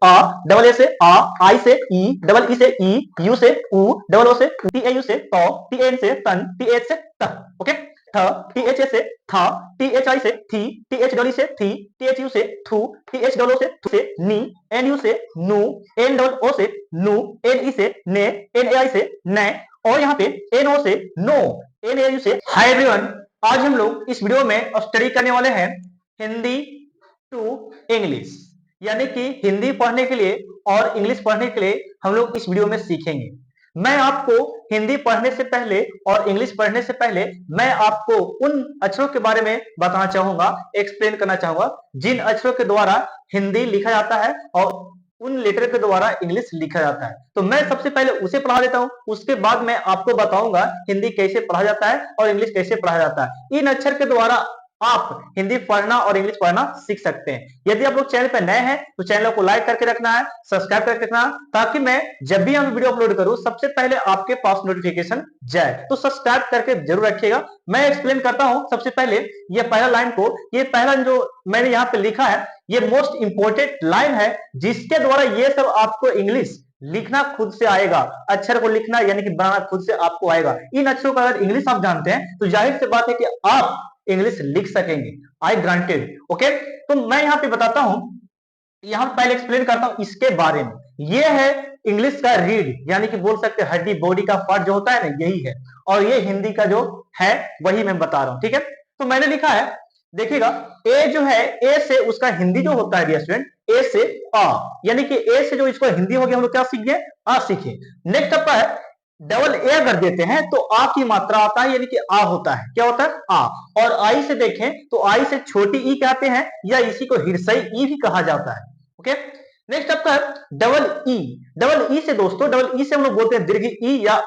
Uh, double A से आ, आई से ई, double E से ई, यू से ऊ, डबल ओ से टी ए यू से तौ, टी एन से तन, टी एच से त, ओके। थ, टी एच ए से था, टी एच आई से थी, टी एच डबल ई से थी, टी एच यू से थू, टी एच डबल ओ से थू से नी, एन यू से नू, एन डबल ओ से नू, एन ई से ने, एन ए आई से ने, और यहाँ पे एन ओ से नो, एन ए यू से। हाय एवरीवन, आज हम लोग इस वीडियो में स्टडी करने वाले हैं हिंदी टू इंग्लिश, यानी कि हिंदी पढ़ने के लिए और इंग्लिश पढ़ने के लिए हम लोग इस वीडियो में सीखेंगे। मैं आपको हिंदी पढ़ने से पहले और इंग्लिश पढ़ने से पहले मैं आपको उन अक्षरों के बारे में बताना चाहूंगा, एक्सप्लेन करना चाहूंगा जिन अक्षरों के द्वारा हिंदी लिखा जाता है और उन लेटर के द्वारा इंग्लिश लिखा जाता है। तो मैं सबसे पहले उसे पढ़ा देता हूं, उसके बाद मैं आपको बताऊंगा हिंदी कैसे पढ़ा जाता है और इंग्लिश कैसे पढ़ा जाता है। इन अक्षर के द्वारा आप हिंदी पढ़ना और इंग्लिश पढ़ना सीख सकते हैं। यदि आप लोग चैनल पर नए हैं तो चैनल को लाइक करके रखना है, सब्सक्राइब करके रखना, ताकि मैं जब भी हम वीडियो अपलोड करूं सबसे पहले आपके पास नोटिफिकेशन जाए। तो सब्सक्राइब करके जरूर रखिएगा। मैं एक्सप्लेन करता हूं सबसे पहले ये पहला लाइन को। ये पहला जो मैंने यहाँ पे लिखा है ये मोस्ट इंपोर्टेंट लाइन है, जिसके द्वारा ये सब आपको इंग्लिश लिखना खुद से आएगा। अक्षर को लिखना यानी कि बनाना खुद से आपको आएगा। इन अक्षरों का अगर इंग्लिश आप जानते हैं तो जाहिर सी बात है कि आप इंग्लिश लिख सकेंगे। आई ग्रांटेड, ओके। तो मैं यहाँ पे बताता हूं, यहाँ पहले एक्सप्लेन करता हूं इसके बारे में। ये है इंग्लिश का रीड, यानी कि बोल सकते हैं हड्डी, बॉडी का पार्ट जो होता है ना, यही है। और ये हिंदी का जो है वही मैं बता रहा हूं, ठीक है। तो मैंने लिखा है, देखिएगा, ए जो है, ए से उसका हिंदी जो होता है डियर स्टूडेंट, ए से आ, यानी कि ए से जो इसको हिंदी हो गया, हम लोग क्या सीख गए, आ सीखे। नेक्स्ट आपका है डबल ए अगर देते हैं तो आ की मात्रा आता है, यानी कि आ होता है, क्या होता है, आ। और आई से देखें तो आई से छोटी ई कहते हैं, या इसी को हिरसई ई भी कहा जाता है, ओके। नेक्स्ट आपका डबल ई। डबल ई से दोस्तों, डबल ई से हम लोग बोलते हैं दीर्घ ई या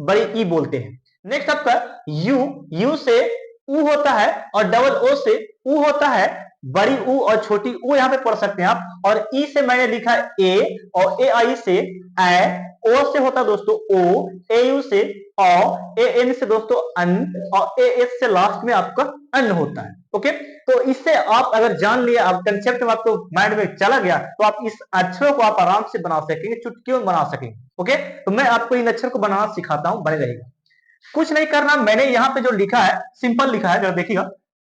बड़ी ई बोलते हैं। नेक्स्ट आपका यू, यू से ऊ होता है, और डबल ओ से ऊ होता है, बड़ी ऊ और छोटी ऊ यहां पे पढ़ सकते हैं आप। और ई से मैंने लिखा ए, और ए आई से ए, ओ से होता है दोस्तों ओ, ए यू से औ, ए एन से दोस्तों अन, और ए एस से लास्ट में आपका अन होता है, ओके। तो इससे आप अगर जान लिया, आप कंसेप्ट में आपको माइंड में चला गया, तो आप इस अक्षरों को आप आराम से बना सकेंगे, चुटकियों में बना सकेंगे, ओके। तो मैं आपको इन अक्षर को बनाना सिखाता हूं, बने रहेगा। कुछ नहीं करना, मैंने यहाँ पे जो लिखा है सिंपल लिखा है, जरा देखिएगा,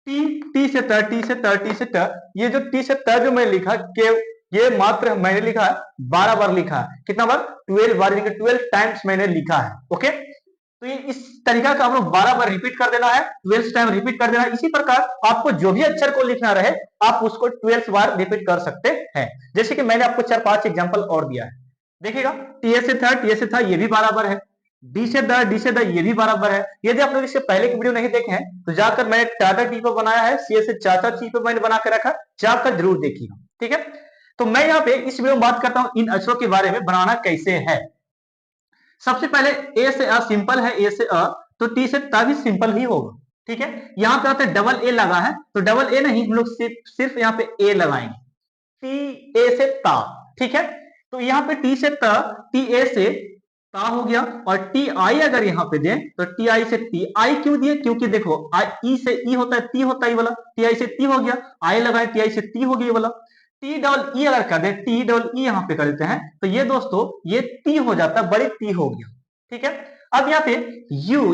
टी, टी से त, टी से त, टी से ट। ये जो टी से त जो मैंने लिखा के, ये मात्र मैंने लिखा है 12 बार लिखा है। कितना बार, 12 बार, 12 टाइम्स मैंने लिखा है, ओके। तो ये इस तरीका का हम लोग 12 बार रिपीट कर देना है, 12 टाइम रिपीट कर देना है। इसी प्रकार आपको जो भी अक्षर को लिखना रहे आप उसको 12 बार रिपीट कर सकते हैं। जैसे कि मैंने आपको 4-5 एग्जांपल और दिया है, देखिएगा, टी से था, टी से था, ये भी बराबर है। डी से द, डी से द, ये भी बराबर है। यदि आप लोग इससे पहले की वीडियो नहीं देखे हैं तो जाकर मैंने टाटा टी पर बनाया है, सी से चाचा टी पर मैंने बना के रखा, जाकर जरूर देखिएगा, ठीक है। तो मैं यहाँ पे इस वीडियो में बात करता हूं इन अक्षरों के बारे में, बनाना कैसे है। सबसे पहले ए से अ सिंपल है, ए से अ, तो टी से ता भी सिंपल ही होगा, ठीक है। यहाँ पे आता है डबल ए लगा है, तो डबल ए नहीं, हम लोग सिर्फ यहाँ पे ए लगाएंगे, टी ए से ता, ठीक है। तो यहाँ पे टी से त, टी ए से ता हो गया, और टी आई अगर यहाँ पे दें तो टी आई से टी आई क्यों दिए, क्योंकि देखो आई ई से ई होता है, टी होता है वाला, टी आई से टी हो गया, आई लगाए टी आई से टी हो गया वाला। टी डबल ई अगर कर दे, टी डबल ई यहाँ पे कर देते हैं तो ये दोस्तों ये टी हो जाता है, बड़ी टी हो गया, ठीक है। अब यहाँ पे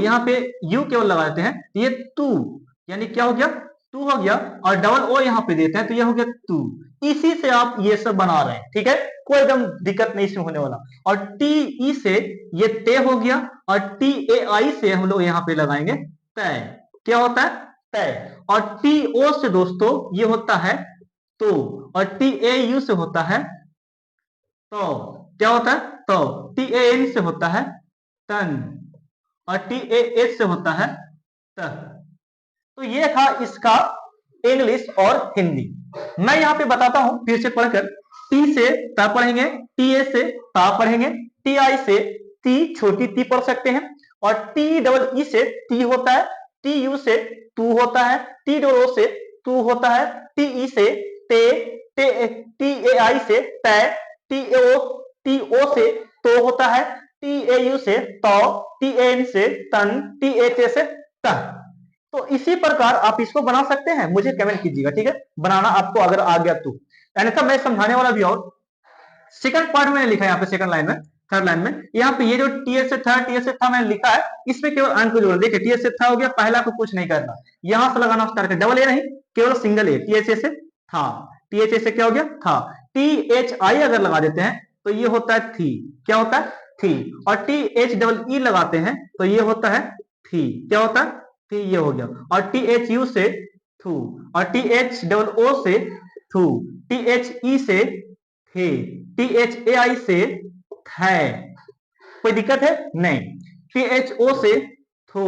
यहाँ पे यू केवल लगा देते हैं, ये तू, यानी क्या हो गया, टू हो गया, और डबल ओ यहाँ पे देते हैं तो ये हो गया टू। इसी से आप ये सब बना रहे हैं, ठीक है, कोई एकदम दिक्कत नहीं इसमें होने वाला। और टी ई से ये ते हो गया, और टी ए आई से हम लोग यहाँ पे लगाएंगे तय, क्या होता है, तय। और टी ओ से दोस्तों ये होता है तो, और टी ए यू से होता है तो, क्या होता है, तो टी ए एन से होता है तन, और टी ए एच से होता है त। तो ये था इसका इंग्लिश और हिंदी। मैं यहाँ पे बताता हूं फिर से पढ़कर, टी से ता पढ़ेंगे, टी ए से ता पढ़ेंगे, टी आई से ती, छोटी ती पढ़ सकते हैं, और टी डबल ई से टी होता है, टी यू से टू होता है, टी डबल ओ से टू होता है, टी ई से ते, टी ए आई से तय, टी ओ से तो होता है, टी ए यू से तो, टी एन से तन, टी एच ए से तह। तो इसी प्रकार आप इसको बना सकते हैं, मुझे कमेंट कीजिएगा, ठीक है, बनाना आपको अगर आ गया तो, अन्यथा मैं समझाने वाला भी और सेकंड पार्ट मैंने लिखा है यहाँ पे, सेकंड लाइन में, थर्ड लाइन में, यहाँ पे ये जो टीएच से था, टीएच से था मैंने लिखा है, इसमें केवल अंक जोड़, देखिए टीएच से था हो गया, पहला को कुछ नहीं करना, यहां से लगाना स्टार्ट कर, डबल ए नहीं, केवल सिंगल ए, टीएच से था, टीएच से क्या हो गया था, टीएच आई अगर लगा देते हैं तो ये होता है थी, क्या होता है थी, और टी एच डबल ई लगाते हैं तो ये होता है थी, क्या होता है थी, ये हो गया, और टी एच यू से थू, और टी एच डबल ओ से थू, टी एच ई से थे, टी एच ए आई से है, कोई दिक्कत है नहीं, टी एच ओ से थो,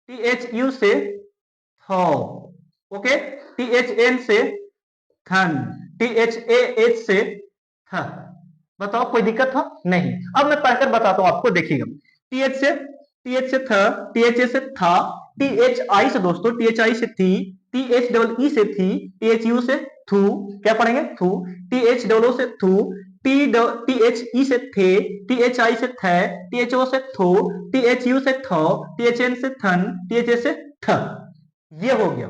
टी एच यू से थो, ओके, टी एच एन से थन, टी एच ए एच से थ, बताओ कोई दिक्कत था नहीं। अब मैं पढ़कर बताता हूं आपको, देखिएगा, टीएच से थ, टीएच से था, टी एच आई से दोस्तों, टी एच आई से थी, टी एच डबल ई से थी, टी एच यू से थू, क्या पढ़ेंगे थू, टी एच डबल ओ से थू, टी एच ई से थे, टी एच आई से थे, टी एच ओ से थो, टी एच यू से थो, टी एच एन से थन, टी एच ए से थ, ये हो गया।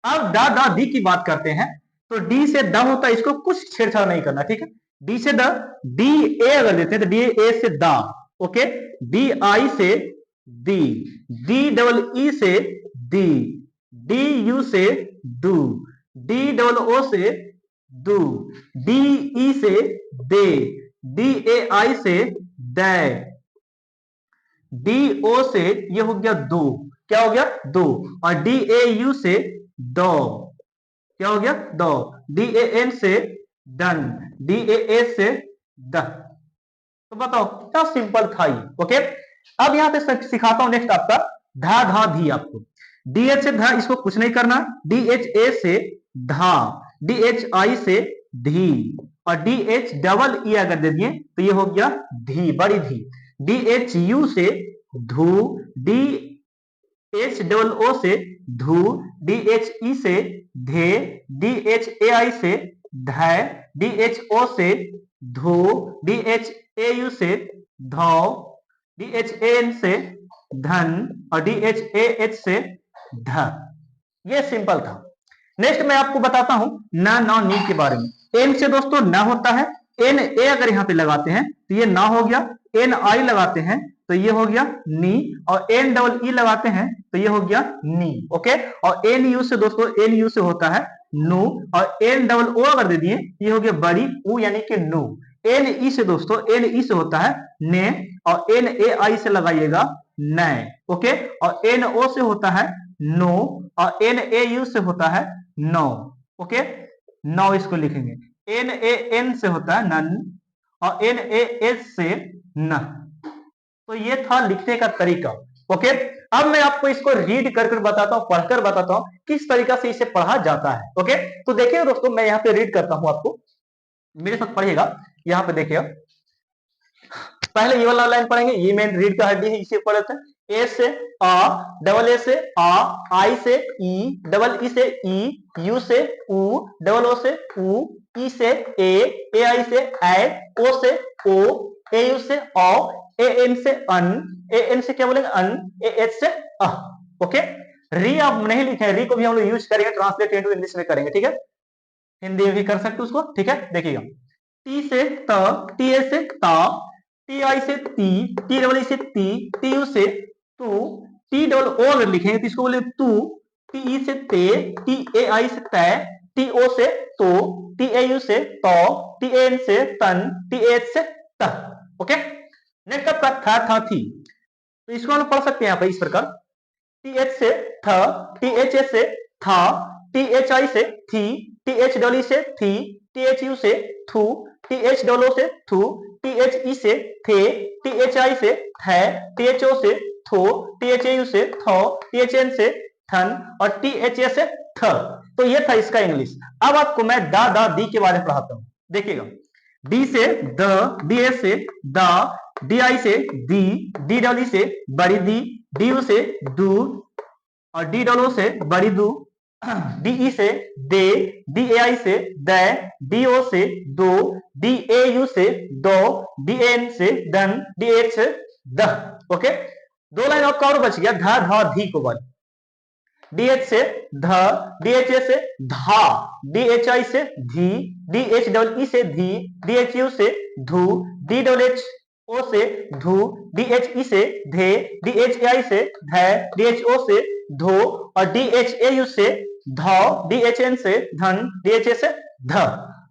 अब दा दा दी की बात करते हैं, तो डी से द होता है, इसको कुछ छेड़छाड़ नहीं करना, ठीक है, डी से द, डी ए अगर लेते हैं तो डी ए से दा, ओके, डी आई से दी, डी डबल ई से दी, डी यू से डू, डी डबल ओ से डू, डी ई से दे, डी ए आई से दे, डी ओ से ये हो गया दो, क्या हो गया दो, और डी ए यू से दो, क्या हो गया दो, डी ए एन से डन, डी ए एस से द, तो बताओ क्या सिंपल था ये, ओके। अब यहां पे सिखाता हूं नेक्स्ट आपका धा धा धी, आपको डी एच से धा, इसको कुछ नहीं करना, डी एच ए से धा, डी एच आई से धी, और डी एच डबल ई अगर दे दिए तो ये हो गया धी, बड़ी धी, डी एच यू से धू, डी एच डबल ओ से धू, डी एच ई से धे, डी एच ए आई से धै, डी एच ओ से धो, डी एच ए यू से धौ, डी एच ए एन से धन, और डी एच ए एच से ध, ये सिंपल था। नेक्स्ट मैं आपको बताता हूं न नौ नी के बारे में। एन से दोस्तों न होता है, एन ए अगर यहां पे लगाते हैं तो ये ना हो गया, एन आई लगाते हैं तो ये हो गया नी, और एन डबल ई लगाते हैं तो ये हो गया नी, ओके। और एन यू से दोस्तों, एन यू से होता है नु, और एन डबल ओ अगर दे दिए ये हो गया बड़ी ऊ यानी कि नु। एन ई से दोस्तों, एन ई से होता है ने, और एन ए आई से लगाइएगा नए, ओके। और एन ओ से होता है नो, और एन ए यू से होता है नो, ओके, नौ इसको लिखेंगे। एन ए एन से होता है नन, और एन ए एस से न। तो ये था लिखने का तरीका, ओके। अब मैं आपको इसको रीड कर बताता हूं, पढ़कर बताता हूं किस तरीका से इसे पढ़ा जाता है, ओके। तो देखिए दोस्तों, मैं यहाँ पे रीड करता हूं, आपको मेरे साथ पढ़िएगा। यहाँ पे देखिए, पहले ये वाला लाइन पढ़ेंगे, ये मेन रीड का हड्डी है, इसे पढ़ते हैं। ए से आ, डबल ए से आ, आई से ई, डबल ई से ई, यू से ऊ, डबल ओ से ऊ, ई से ए आई से ए, ओ से ओ, ए यू से औ, ए एन से अन, ए एन से क्या बोलेंगे अन, ए एच से अ, ओके। री आप नहीं लिखे, री को भी हम लोग यूज करेंगे, ट्रांसलेट इनटू इंग्लिश में करेंगे, ठीक है, हिंदी में भी कर सकते उसको, ठीक है। देखिएगा, टी से त, टी ए से ता, टी आई से ती, टी डबल ई से ती, टी यू से तू, टी डबल ओ अगर लिखेंगे तो इसको बोले तू, टी ई से ते, टी ए आई से तय, टी ओ से तो, टी ए यू से तो, टी ए एन से तन, टी एच से त, ओके। नेक्स्ट आपका था थी, तो इसको हम पढ़ सकते हैं यहाँ पर इस प्रकार, टी एच से थ, टी एच ए से था, टी एच आई से थी, टी एच डबल ई से थी, टी एच यू से थू, टी एच डबल ओ से थू, टी एच ई से थे, टी एच आई से थे, टी एच ओ से थो, टी एच ए यू से थो, टी एच एन से थन, और टी एच ए से थ। तो ये था इसका इंग्लिश। अब आपको मैं दा दा दी के बारे में पढ़ाता हूं, देखिएगा, डी से द, डी एस से दा, डी आई से दी, डी डबल ई से बड़ी दी, डी यू से दू, और डी डबल ओ से बड़ी दू, डी ई से दे, डी ए आई से दे, डी ओ से दो, डी ए यू से दो, डी एन से दन, डी एच से द, ओके। दो लाइन आपका और बच गया, धा धा धी को वाली, डी एच से ध, डी एच ए से धा, डी एच आई से धी, DHEE से धी, DHU से धू, DHO से धू, DHE से धे, DHAI से धै, DHO से धो और DHAU से धौ, DHN से धन, DHA से ध।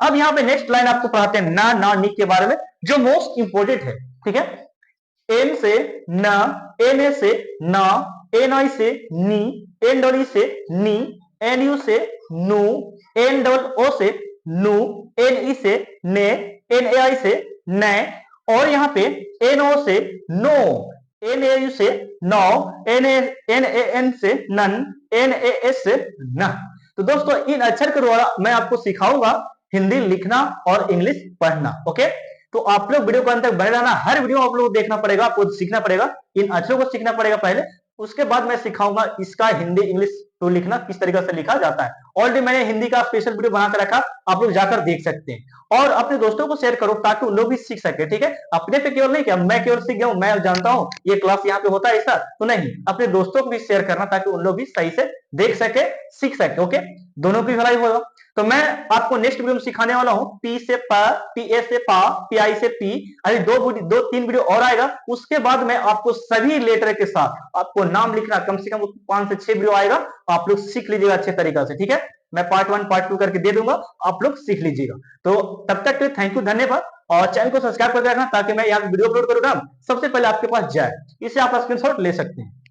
अब यहाँ पे नेक्स्ट लाइन आपको पढ़ाते हैं ना, ना, नी के बारे में, जो मोस्ट इंपोर्टेंट है। ठीक है, एन से न, एन से ना, एन आई से नी, एन डबल से नी, एन यू से नू, एन डबल ओ से नू, एन ई से ने, एन ए आई से नै और यहाँ पे एन ओ से नो, एन ए यू से नौ, एन ए एन से नन, एन ए एस से न। तो दोस्तों इन अक्षर के द्वारा मैं आपको सिखाऊंगा हिंदी लिखना और इंग्लिश पढ़ना। ओके, तो आप लोग वीडियो को अंत तक बने रहना, हर वीडियो आप लोग देखना पड़ेगा, आपको सीखना पड़ेगा, इन अक्षरों को सीखना पड़ेगा पहले, उसके बाद मैं सिखाऊंगा इसका हिंदी इंग्लिश तो लिखना किस तरीके से लिखा जाता है। ऑलरेडी मैंने हिंदी का स्पेशल वीडियो बना कर रखा, आप लोग जाकर देख सकते हैं और अपने दोस्तों को शेयर करो ताकि उन लोग भी सीख सके। ठीक है, अपने पे केवल नहीं, क्या मैं केवल सीख गया हूं, मैं जानता हूं ये क्लास यहाँ पे होता है ऐसा, तो नहीं, अपने दोस्तों को भी शेयर करना ताकि उन लोग भी सही से देख सके, सीख सके। ओके, दोनों की भलाई होगा। तो मैं आपको नेक्स्ट वीडियो में सिखाने वाला हूं पी से प, पीए से पा, पीआई से पी, अभी दो तीन वीडियो और आएगा। उसके बाद मैं आपको सभी लेटर के साथ आपको नाम लिखना, कम से कम 5 से 6 वीडियो आएगा, आप लोग सीख लीजिएगा अच्छे तरीका से। ठीक है, मैं पार्ट 1 पार्ट 2 करके दे दूंगा, आप लोग सीख लीजिएगा। तो तब तक थैंक यू, धन्यवाद, और चैनल को सब्सक्राइब कर रखना ताकि मैं यहाँ वीडियो अपलोड करूंगा सबसे पहले आपके पास जाए। इसे आप स्क्रीनशॉट ले सकते हैं।